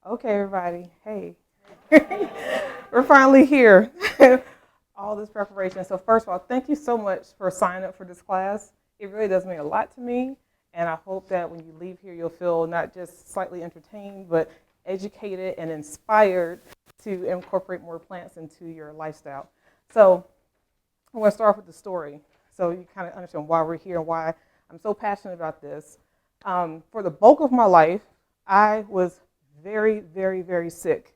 Okay, everybody. Hey, we're finally here. All this preparation. So first of all, thank you so much for signing up for this class. It really does mean a lot to me, and I hope that when you leave here, you'll feel not just slightly entertained, but educated and inspired to incorporate more plants into your lifestyle. So I want to start off with the story, so you kind of understand why we're here and why I'm so passionate about this. For the bulk of my life, I was very, very, very sick.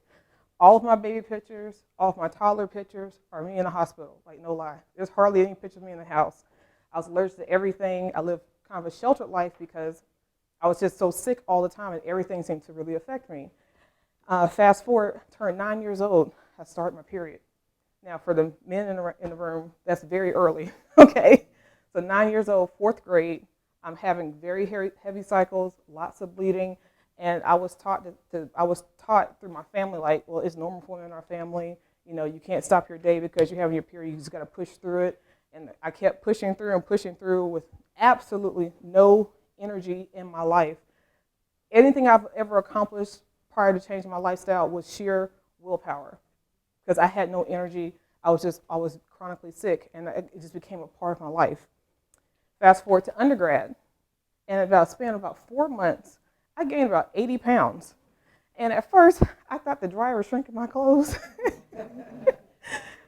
All of my baby pictures, all of my toddler pictures are me in the hospital, like no lie. There's hardly any pictures of me in the house. I was allergic to everything. I lived kind of a sheltered life because I was just so sick all the time and everything seemed to really affect me. Fast forward, turned 9 years old, I started my period. Now for the men in the room, that's very early, okay? So 9 years old, fourth grade, I'm having very heavy cycles, lots of bleeding, and I was taught through my family, like, well, it's normal for women in our family. You know, you can't stop your day because you're having your period. You just got to push through it. And I kept pushing through and pushing through with absolutely no energy in my life. Anything I've ever accomplished prior to changing my lifestyle was sheer willpower because I had no energy. I was chronically sick, and it just became a part of my life. Fast forward to undergrad, and about span about 4 months, I gained about 80 pounds. And at first, I thought the dryer was shrinking my clothes.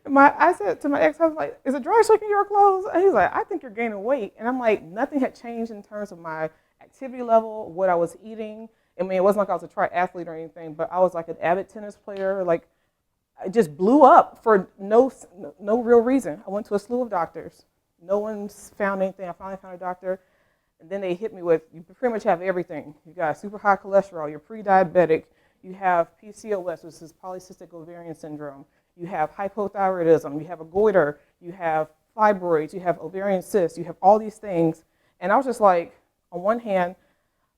I said to my ex-husband, like, is the dryer shrinking your clothes? And he's like, I think you're gaining weight. And I'm like, nothing had changed in terms of my activity level, what I was eating. I mean, it wasn't like I was a triathlete or anything, but I was like an avid tennis player. Like, I just blew up for no real reason. I went to a slew of doctors. No one's found anything. I finally found a doctor. And then they hit me with, you pretty much have everything. You got super high cholesterol, you're pre-diabetic, you have PCOS, which is polycystic ovarian syndrome, you have hypothyroidism, you have a goiter, you have fibroids, you have ovarian cysts, you have all these things. And I was just like, on one hand,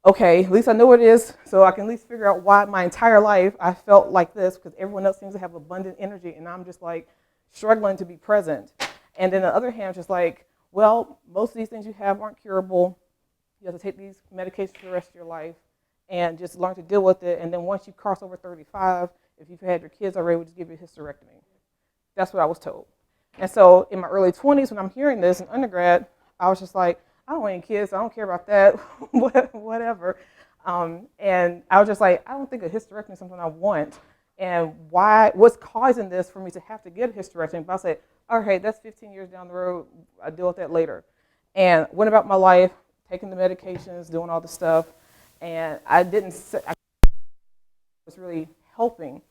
okay, at least I know what it is, so I can at least figure out why my entire life I felt like this, because everyone else seems to have abundant energy, and I'm just like struggling to be present. And then on the other hand, just like, well, most of these things you have aren't curable. You have to take these medications for the rest of your life and just learn to deal with it. And then once you cross over 35, if you've had your kids already, we'll just give you a hysterectomy. That's what I was told. And so in my early 20s, when I'm hearing this in undergrad, I was just like, I don't want any kids. I don't care about that, whatever. And I was just like, I don't think a hysterectomy is something I want. And what's causing this for me to have to get a hysterectomy? But I said, okay, that's 15 years down the road. I'll deal with that later. And went about my life, taking the medications, doing all the stuff, and I was really helping.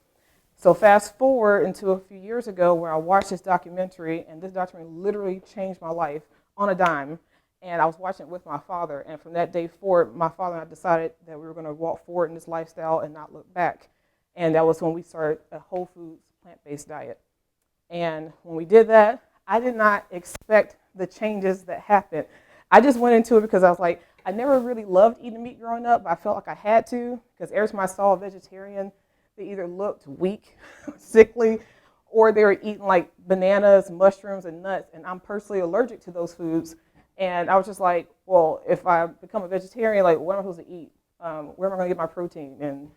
So fast forward into a few years ago where I watched this documentary, and this documentary literally changed my life on a dime. And I was watching it with my father, and from that day forward, my father and I decided that we were going to walk forward in this lifestyle and not look back. And that was when we started a whole foods, plant-based diet. And when we did that, I did not expect the changes that happened. I just went into it because I was like, I never really loved eating meat growing up, but I felt like I had to, because every time I saw a vegetarian, they either looked weak, sickly, or they were eating like bananas, mushrooms, and nuts, and I'm personally allergic to those foods. And I was just like, well, if I become a vegetarian, like, what am I supposed to eat? Where am I going to get my protein? And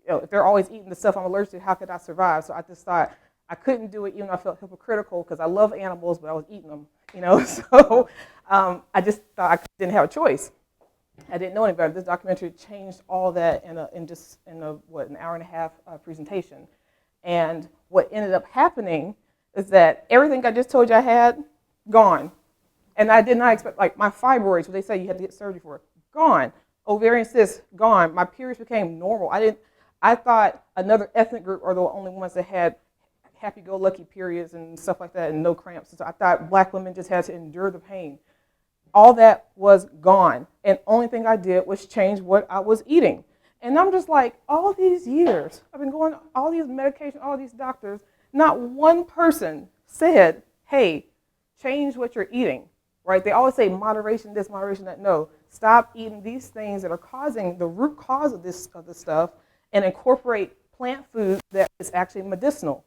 if they're always eating the stuff I'm allergic to, how could I survive? So I just thought I couldn't do it, even though I felt hypocritical, because I love animals, but I was eating them. So I just thought I didn't have a choice. I didn't know any better. This documentary changed all that in an hour and a half presentation. And what ended up happening is that everything I just told you I had, gone. And I did not expect, like my fibroids, what they say you had to get surgery for, gone. Ovarian cysts, gone. My periods became normal. I thought another ethnic group are the only ones that had happy-go-lucky periods and stuff like that and no cramps. So I thought black women just had to endure the pain. All that was gone. And only thing I did was change what I was eating. And I'm just like, all these years, I've been going all these medications, all these doctors, not one person said, hey, change what you're eating, right? They always say moderation this, moderation that. No, stop eating these things that are causing the root cause of this stuff and incorporate plant food that is actually medicinal.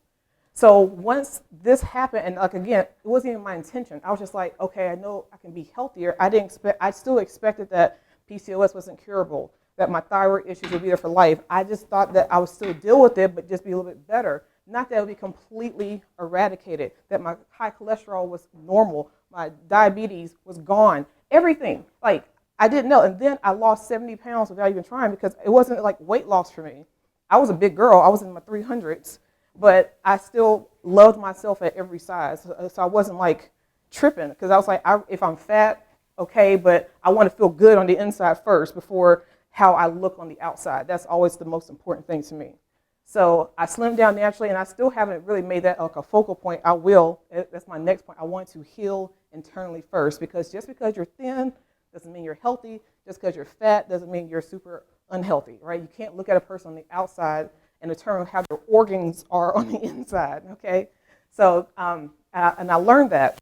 So once this happened, and like again, it wasn't even my intention. I was just like, okay, I know I can be healthier. I still expected that PCOS wasn't curable. that my thyroid issues would be there for life. I just thought that I would still deal with it, but just be a little bit better. Not that it would be completely eradicated, that my high cholesterol was normal, my diabetes was gone, everything. Like, I didn't know. And then I lost 70 pounds without even trying because it wasn't like weight loss for me. I was a big girl. I was in my 300s, but I still loved myself at every size. So I wasn't like tripping because I was like, if I'm fat, okay, but I want to feel good on the inside first before how I look on the outside. That's always the most important thing to me. So I slimmed down naturally, and I still haven't really made that like a focal point. I will. That's my next point. I want to heal internally first, because just because you're thin doesn't mean you're healthy. Just because you're fat doesn't mean you're super unhealthy, right? You can't look at a person on the outside and determine how their organs are on the inside, okay? So, and I learned that.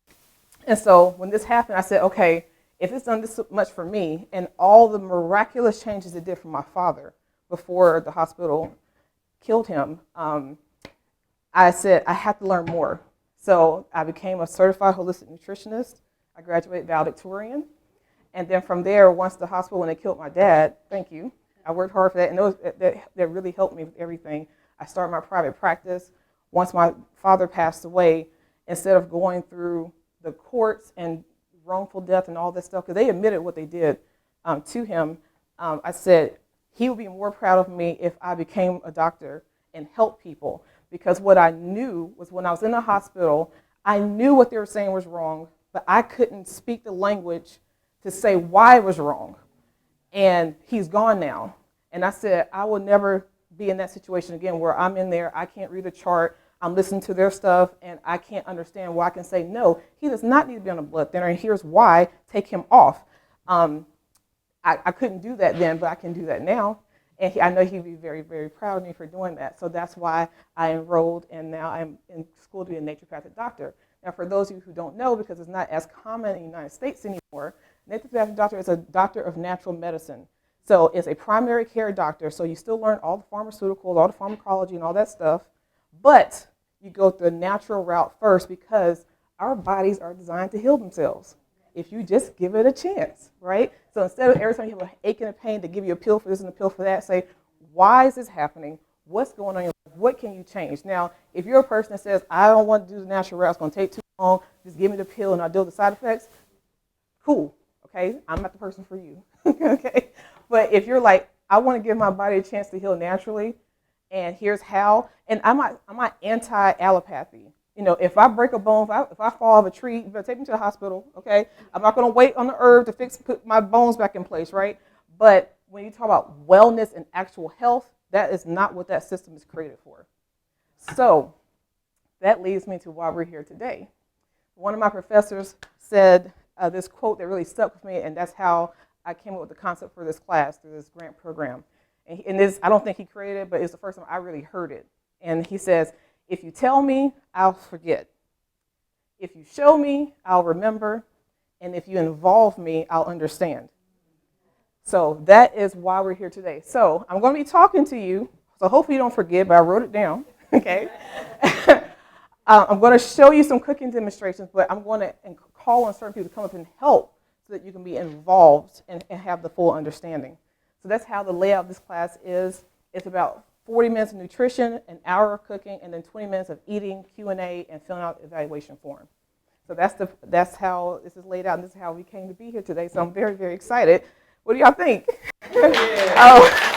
And so when this happened, I said, okay, if it's done this much for me and all the miraculous changes it did for my father before the hospital killed him, I said, I have to learn more. So I became a certified holistic nutritionist. I graduated valedictorian. And then from there, once the hospital, when they killed my dad, thank you, I worked hard for that, and that really helped me with everything. I started my private practice. Once my father passed away, instead of going through the courts and wrongful death and all this stuff, because they admitted what they did to him, I said, he would be more proud of me if I became a doctor and helped people. Because what I knew was when I was in the hospital, I knew what they were saying was wrong, but I couldn't speak the language to say why it was wrong. And he's gone now. And I said, I will never be in that situation again where I'm in there, I can't read a chart, I'm listening to their stuff, and I can't understand why I can say, no, he does not need to be on a blood thinner, and here's why, take him off. I couldn't do that then, but I can do that now. And I know he'd be very, very proud of me for doing that. So that's why I enrolled, and now I'm in school to be a naturopathic doctor. Now, for those of you who don't know, because it's not as common in the United States anymore, naturopathic doctor is a doctor of natural medicine. So it's a primary care doctor, so you still learn all the pharmaceuticals, all the pharmacology and all that stuff, but you go through the natural route first because our bodies are designed to heal themselves if you just give it a chance, right? So instead of every time you have an ache and a pain to give you a pill for this and a pill for that, say, why is this happening? What's going on in your life? What can you change? Now, if you're a person that says, I don't want to do the natural route, it's going to take too long, just give me the pill and I'll deal with the side effects, cool, okay? I'm not the person for you, okay? But if you're like, I want to give my body a chance to heal naturally, and here's how, and I'm not anti-allopathy. You know, if I break a bone, if I fall off a tree, you better take me to the hospital, okay? I'm not going to wait on the herb to put my bones back in place, right? But when you talk about wellness and actual health, that is not what that system is created for. So that leads me to why we're here today. One of my professors said this quote that really stuck with me, and that's how I came up with the concept for this class through this grant program. And this, I don't think he created it, but it's the first time I really heard it. And he says, if you tell me, I'll forget. If you show me, I'll remember. And if you involve me, I'll understand. So that is why we're here today. So I'm going to be talking to you. So hopefully you don't forget, but I wrote it down. Okay. I'm going to show you some cooking demonstrations, but I'm going to call on certain people to come up and help so that you can be involved and have the full understanding. So that's how the layout of this class is. It's about 40 minutes of nutrition, an hour of cooking, and then 20 minutes of eating, Q&A, and filling out the evaluation form. So that's how this is laid out, and this is how we came to be here today. So I'm very, very excited. What do y'all think? Yeah. Oh.